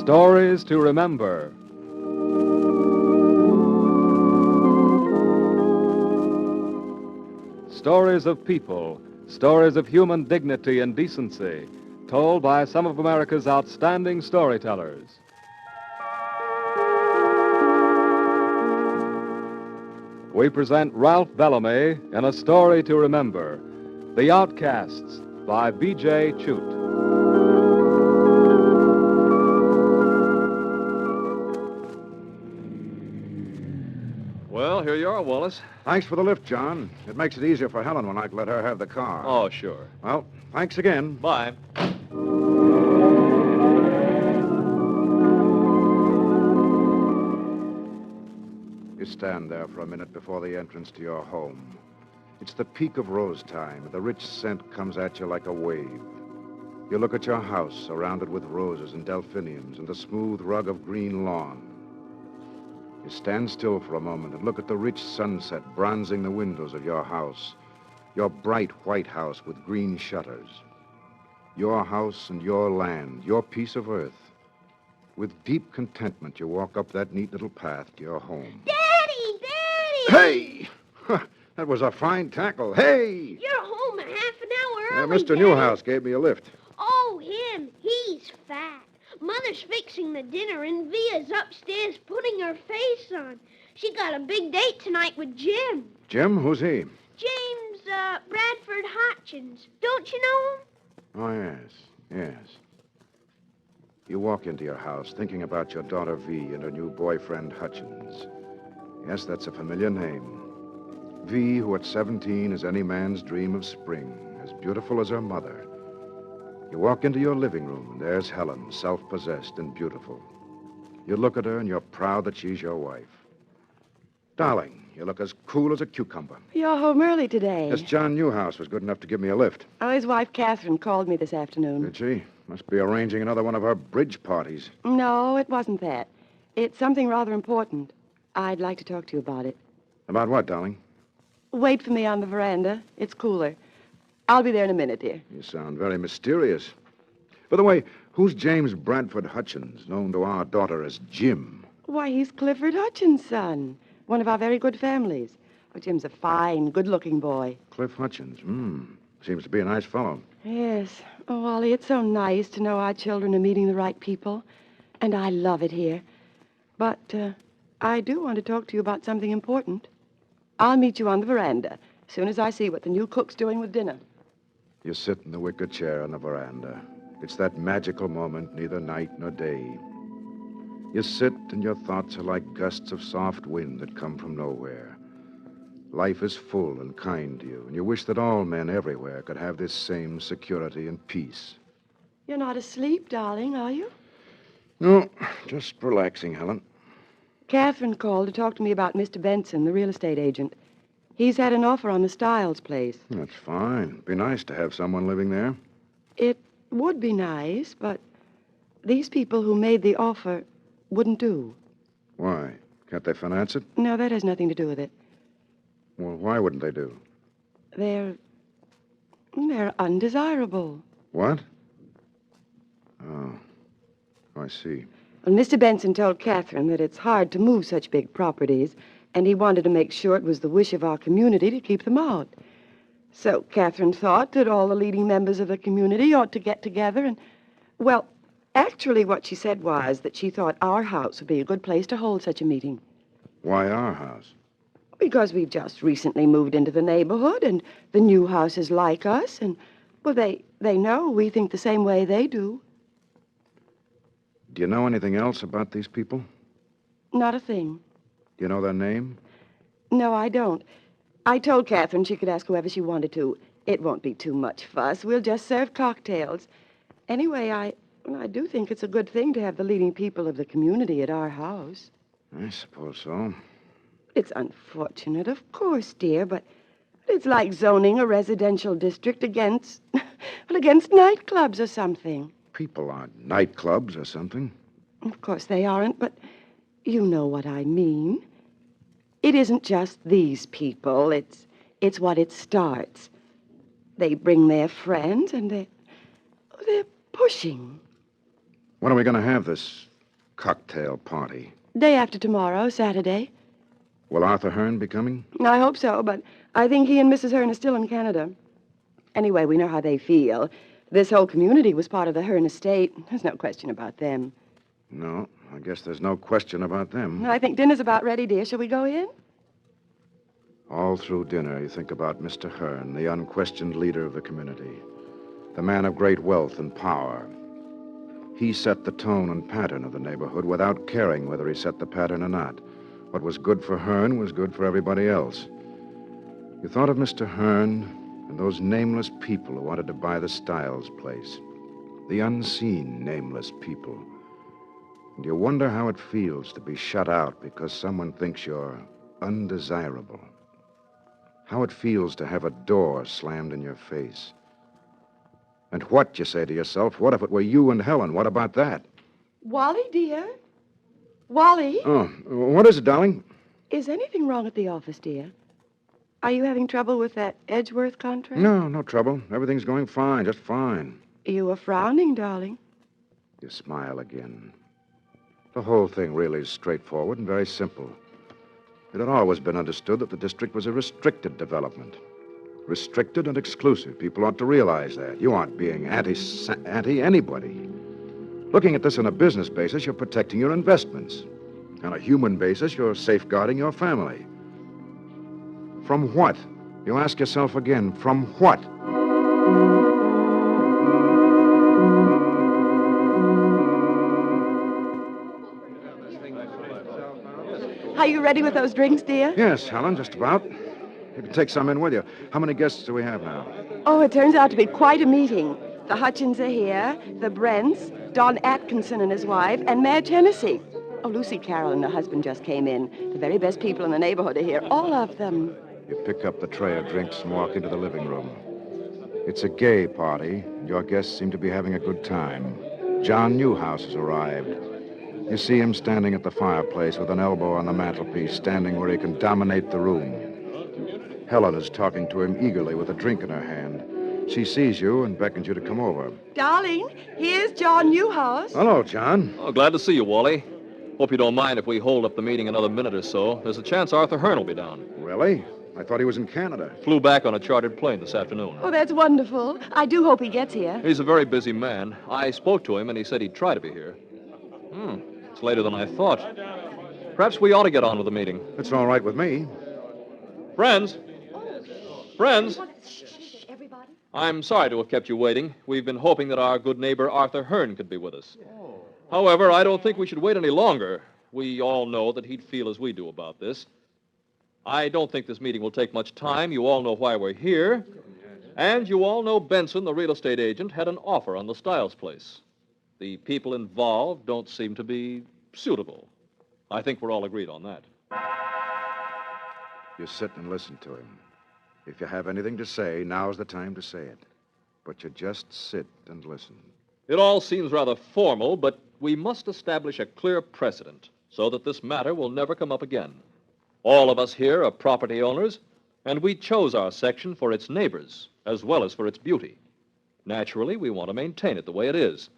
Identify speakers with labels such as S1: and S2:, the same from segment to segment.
S1: Stories to Remember. Stories of people, stories of human dignity and decency, told by some of America's outstanding storytellers. We present Ralph Bellamy in A Story to Remember, The Outcasts by B.J. Chute.
S2: Well, here you are, Wallace.
S3: Thanks for the lift, John. It makes it easier for Helen when I can let her have the car.
S2: Oh, sure.
S3: Well, thanks again.
S2: Bye.
S3: You stand there for a minute before the entrance to your home. It's the peak of rose time, and the rich scent comes at you like a wave. You look at your house, surrounded with roses and delphiniums and the smooth rug of green lawn. You stand still for a moment and look at the rich sunset bronzing the windows of your house, your bright white house with green shutters. Your house and your land, your piece of earth. With deep contentment, you walk up that neat little path to your home.
S4: Daddy! Daddy!
S3: Hey! That was a fine tackle. Hey!
S4: You're home a half an hour early,
S3: Mr.
S4: Daddy.
S3: Newhouse gave me a lift.
S4: Oh, him. He's fat. Mother's fixing the dinner, and Via's upstairs putting her face on. She got a big date tonight with Jim.
S3: Jim? Who's he?
S4: James, Bradford Hotchins. Don't you know him?
S3: Oh, yes. You walk into your house thinking about your daughter V and her new boyfriend Hutchins. Yes, that's a familiar name. V, who at 17 is any man's dream of spring, as beautiful as her mother. You walk into your living room, and there's Helen, self-possessed and beautiful. You look at her, and you're proud that she's your wife. Darling, you look as cool as a cucumber.
S5: You're home early today.
S3: This John Newhouse was good enough to give me a lift.
S5: Oh, his wife, Catherine, called me this afternoon.
S3: Did she? Must be arranging another one of her bridge parties.
S5: No, it wasn't that. It's something rather important. I'd like to talk to you about it.
S3: About what, darling?
S5: Wait for me on the veranda. It's cooler. I'll be there in a minute, dear.
S3: You sound very mysterious. By the way, who's James Bradford Hutchins, known to our daughter as Jim?
S5: Why, he's Clifford Hutchins' son. One of our very good families. Oh, Jim's a fine, good-looking boy.
S3: Cliff Hutchins. Seems to be a nice fellow.
S5: Yes. Oh, Ollie, it's so nice to know our children are meeting the right people. And I love it here. But, I do want to talk to you about something important. I'll meet you on the veranda as soon as I see what the new cook's doing with dinner.
S3: You sit in the wicker chair on the veranda. It's that magical moment, neither night nor day. You sit, and your thoughts are like gusts of soft wind that come from nowhere. Life is full and kind to you, and you wish that all men everywhere could have this same security and peace.
S5: You're not asleep, darling, are you?
S3: No, just relaxing, Helen.
S5: Catherine called to talk to me about Mr. Benson, the real estate agent. He's had an offer on the Stiles place.
S3: That's fine. Be nice to have someone living there.
S5: It would be nice, but these people who made the offer wouldn't do.
S3: Why? Can't they finance it?
S5: No, that has nothing to do with it.
S3: Well, why wouldn't they do?
S5: They're undesirable.
S3: What? Oh, I see.
S5: Well, Mr. Benson told Catherine that it's hard to move such big properties, and he wanted to make sure it was the wish of our community to keep them out. So Catherine thought that all the leading members of the community ought to get together and, well, actually what she said was that she thought our house would be a good place to hold such a meeting.
S3: Why our house?
S5: Because we've just recently moved into the neighborhood, and the new house is like us, and, well, they know we think the same way they do.
S3: Do you know anything else about these people?
S5: Not a thing.
S3: Do you know their name?
S5: No, I don't. I told Catherine she could ask whoever she wanted to. It won't be too much fuss. We'll just serve cocktails. Anyway, I do think it's a good thing to have the leading people of the community at our house.
S3: I suppose so.
S5: It's unfortunate, of course, dear, but it's like zoning a residential district against nightclubs or something.
S3: People aren't nightclubs or something.
S5: Of course they aren't, but you know what I mean. It isn't just these people. It's what it starts. They bring their friends, and they're pushing.
S3: When are we going to have this cocktail party.
S5: Day after tomorrow, Saturday.
S3: Will Arthur Hearn be coming?
S5: I hope so, but I think he and Mrs. Hearn are still in Canada. Anyway, we know how they feel. This whole community was part of the Hearn estate. There's no question about them.
S3: No, I guess there's no question about them.
S5: I think dinner's about ready, dear. Shall we go in?
S3: All through dinner, you think about Mr. Hearn, the unquestioned leader of the community, the man of great wealth and power. He set the tone and pattern of the neighborhood without caring whether he set the pattern or not. What was good for Hearn was good for everybody else. You thought of Mr. Hearn and those nameless people who wanted to buy the Stiles place. The unseen nameless people. And you wonder how it feels to be shut out because someone thinks you're undesirable. How it feels to have a door slammed in your face. And what, you say to yourself, what if it were you and Helen? What about that?
S5: Wally, dear? Wally?
S3: Oh, what is it, darling?
S5: Is anything wrong at the office, dear? Are you having trouble with that Edgeworth contract?
S3: No trouble. Everything's going fine, just fine.
S5: You were frowning, darling.
S3: You smile again. The whole thing really is straightforward and very simple. It had always been understood that the district was a restricted development. Restricted and exclusive. People ought to realize that. You aren't being anti-anybody. Looking at this on a business basis, you're protecting your investments. On a human basis, you're safeguarding your family. From what? You ask yourself again, from what?
S5: Are you ready with those drinks, dear?
S3: Yes, Helen, just about. You can take some in with you. How many guests do we have now?
S5: Oh, it turns out to be quite a meeting. The Hutchins are here, the Brents, Don Atkinson and his wife, and Madge Hennessy. Oh, Lucy Carroll and her husband just came in. The very best people in the neighborhood are here, all of them.
S3: You pick up the tray of drinks and walk into the living room. It's a gay party, and your guests seem to be having a good time. John Newhouse has arrived. You see him standing at the fireplace with an elbow on the mantelpiece, standing where he can dominate the room. Helen is talking to him eagerly with a drink in her hand. She sees you and beckons you to come over.
S5: Darling, here's John Newhouse.
S3: Hello, John.
S1: Oh, glad to see you, Wally. Hope you don't mind if we hold up the meeting another minute or so. There's a chance Arthur Hearn will be down.
S3: Really? I thought he was in Canada.
S1: Flew back on a chartered plane this afternoon.
S5: Oh, that's wonderful. I do hope he gets here.
S1: He's a very busy man. I spoke to him, and he said he'd try to be here. It's later than I thought. Perhaps we ought to get on with the meeting.
S3: It's all right with me.
S1: Friends! Friends!
S5: Shh, everybody.
S1: I'm sorry to have kept you waiting. We've been hoping that our good neighbor Arthur Hearn could be with us. However, I don't think we should wait any longer. We all know that he'd feel as we do about this. I don't think this meeting will take much time. You all know why we're here. And you all know Benson, the real estate agent, had an offer on the Stiles place. The people involved don't seem to be suitable. I think we're all agreed on that.
S3: You sit and listen to him. If you have anything to say, now's the time to say it. But you just sit and listen.
S1: It all seems rather formal, but we must establish a clear precedent so that this matter will never come up again. All of us here are property owners, and we chose our section for its neighbors, as well as for its beauty. Naturally, we want to maintain it the way it is.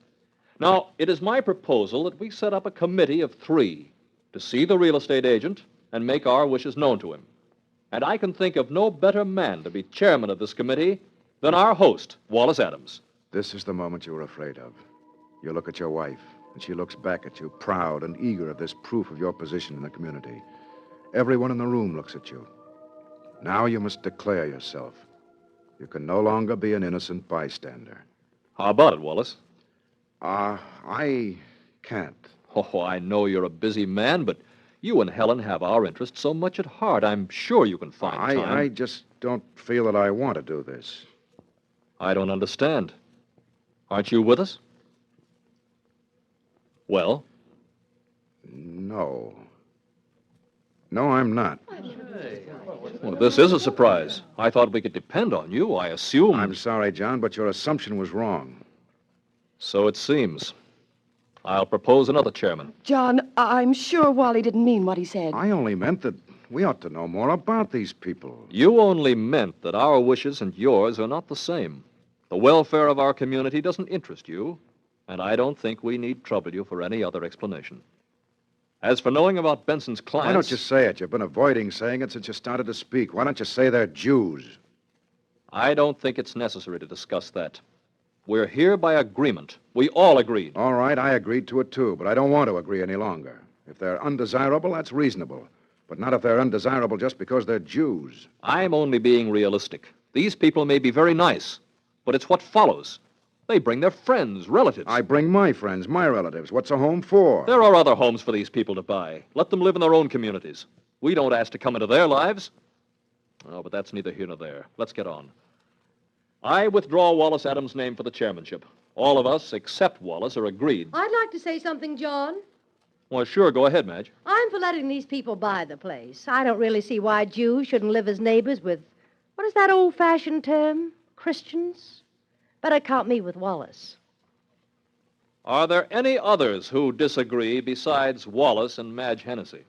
S1: Now, it is my proposal that we set up a committee of 3 to see the real estate agent and make our wishes known to him. And I can think of no better man to be chairman of this committee than our host, Wallace Adams.
S3: This is the moment you were afraid of. You look at your wife, and she looks back at you, proud and eager of this proof of your position in the community. Everyone in the room looks at you. Now you must declare yourself. You can no longer be an innocent bystander.
S1: How about it, Wallace?
S3: I can't.
S1: Oh, I know you're a busy man, but you and Helen have our interests so much at heart. I'm sure you can find time.
S3: I just don't feel that I want to do this.
S1: I don't understand. Aren't you with us? Well?
S3: No. No, I'm not.
S1: Well, this is a surprise. I thought we could depend on you. I assumed...
S3: I'm sorry, John, but your assumption was wrong.
S1: So it seems. I'll propose another chairman.
S5: John, I'm sure Wally didn't mean what he said.
S3: I only meant that we ought to know more about these people.
S1: You only meant that our wishes and yours are not the same. The welfare of our community doesn't interest you, and I don't think we need trouble you for any other explanation. As for knowing about Benson's clients...
S3: Why don't you say it? You've been avoiding saying it since you started to speak. Why don't you say they're Jews?
S1: I don't think it's necessary to discuss that. We're here by agreement. We all agreed.
S3: All right, I agreed to it, too, but I don't want to agree any longer. If they're undesirable, that's reasonable. But not if they're undesirable just because they're Jews.
S1: I'm only being realistic. These people may be very nice, but it's what follows. They bring their friends, relatives.
S3: I bring my friends, my relatives. What's a home for?
S1: There are other homes for these people to buy. Let them live in their own communities. We don't ask to come into their lives. Oh, but that's neither here nor there. Let's get on. I withdraw Wallace Adams' name for the chairmanship. All of us, except Wallace, are agreed.
S2: I'd like to say something, John.
S1: Well, sure, go ahead, Madge.
S2: I'm for letting these people buy the place. I don't really see why Jews shouldn't live as neighbors with, what is that old-fashioned term? Christians? Better count me with Wallace.
S1: Are there any others who disagree besides Wallace and Madge Hennessy?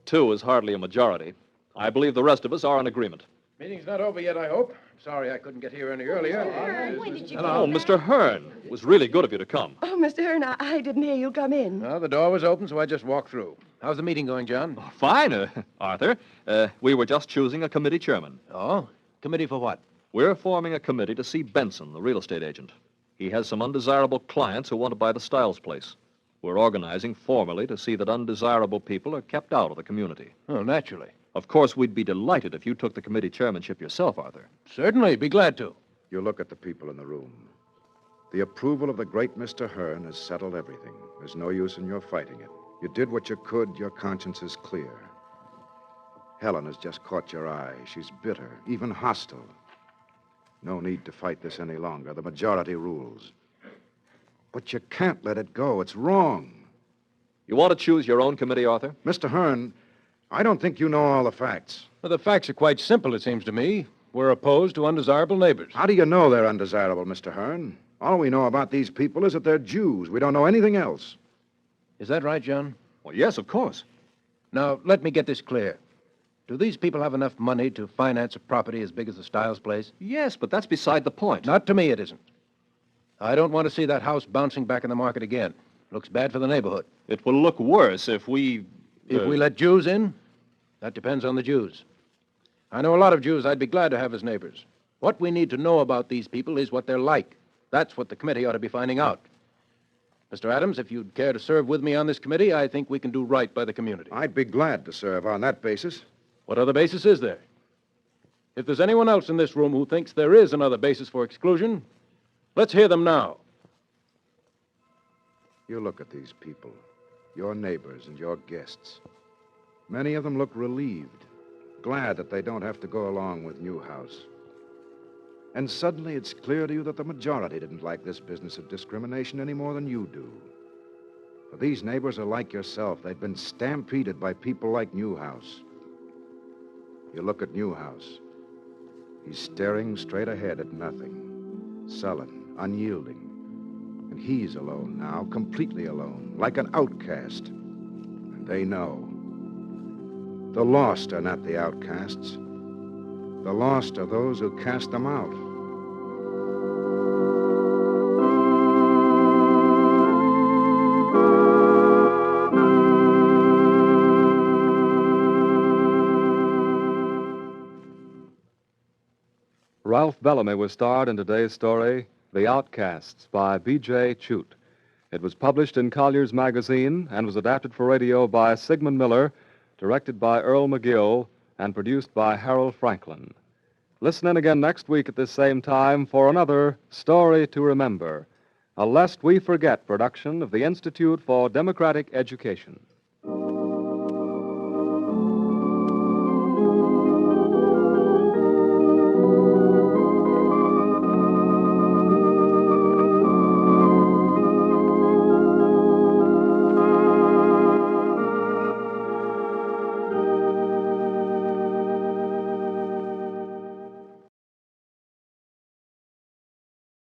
S1: 2 is hardly a majority. I believe the rest of us are in agreement.
S6: Meeting's not over yet, I hope. Sorry I couldn't get here any earlier.
S2: When did you
S1: Oh, Mr. Hearn. It was really good of you to come.
S5: Oh, Mr. Hearn, I didn't hear you come in.
S6: Well, the door was open, so I just walked through. How's the meeting going, John?
S1: Fine, Arthur. We were just choosing a committee chairman.
S6: Oh? Committee for what?
S1: We're forming a committee to see Benson, the real estate agent. He has some undesirable clients who want to buy the Stiles place. We're organizing formally to see that undesirable people are kept out of the community.
S6: Oh, naturally.
S1: Of course, we'd be delighted if you took the committee chairmanship yourself, Arthur.
S6: Certainly, be glad to.
S3: You look at the people in the room. The approval of the great Mr. Hearn has settled everything. There's no use in your fighting it. You did what you could. Your conscience is clear. Helen has just caught your eye. She's bitter, even hostile. No need to fight this any longer. The majority rules. But you can't let it go. It's wrong.
S1: You want to choose your own committee, Arthur?
S3: Mr. Hearn, I don't think you know all the facts.
S6: Well, the facts are quite simple, it seems to me. We're opposed to undesirable neighbors.
S3: How do you know they're undesirable, Mr. Hearn? All we know about these people is that they're Jews. We don't know anything else.
S6: Is that right, John?
S1: Well, yes, of course.
S6: Now, let me get this clear. Do these people have enough money to finance a property as big as the Stiles place?
S1: Yes, but that's beside the point.
S6: Not to me, it isn't. I don't want to see that house bouncing back in the market again. Looks bad for the neighborhood.
S1: It will look worse if we...
S6: If we let Jews in? That depends on the Jews. I know a lot of Jews I'd be glad to have as neighbors. What we need to know about these people is what they're like. That's what the committee ought to be finding out. Mr. Adams, if you'd care to serve with me on this committee, I think we can do right by the community.
S3: I'd be glad to serve on that basis.
S6: What other basis is there? If there's anyone else in this room who thinks there is another basis for exclusion, let's hear them now.
S3: You look at these people, your neighbors and your guests. Many of them look relieved, glad that they don't have to go along with Newhouse. And suddenly it's clear to you that the majority didn't like this business of discrimination any more than you do. For these neighbors are like yourself. They'd been stampeded by people like Newhouse. You look at Newhouse. He's staring straight ahead at nothing, sullen, unyielding. And he's alone now, completely alone, like an outcast. And they know. The lost are not the outcasts. The lost are those who cast them out.
S7: Ralph Bellamy was starred in today's story, The Outcasts, by B.J. Chute. It was published in Collier's Magazine and was adapted for radio by Sigmund Miller, directed by Earl McGill, and produced by Harold Franklin. Listen in again next week at this same time for another Story to Remember, a Lest We Forget production of the Institute for Democratic Education.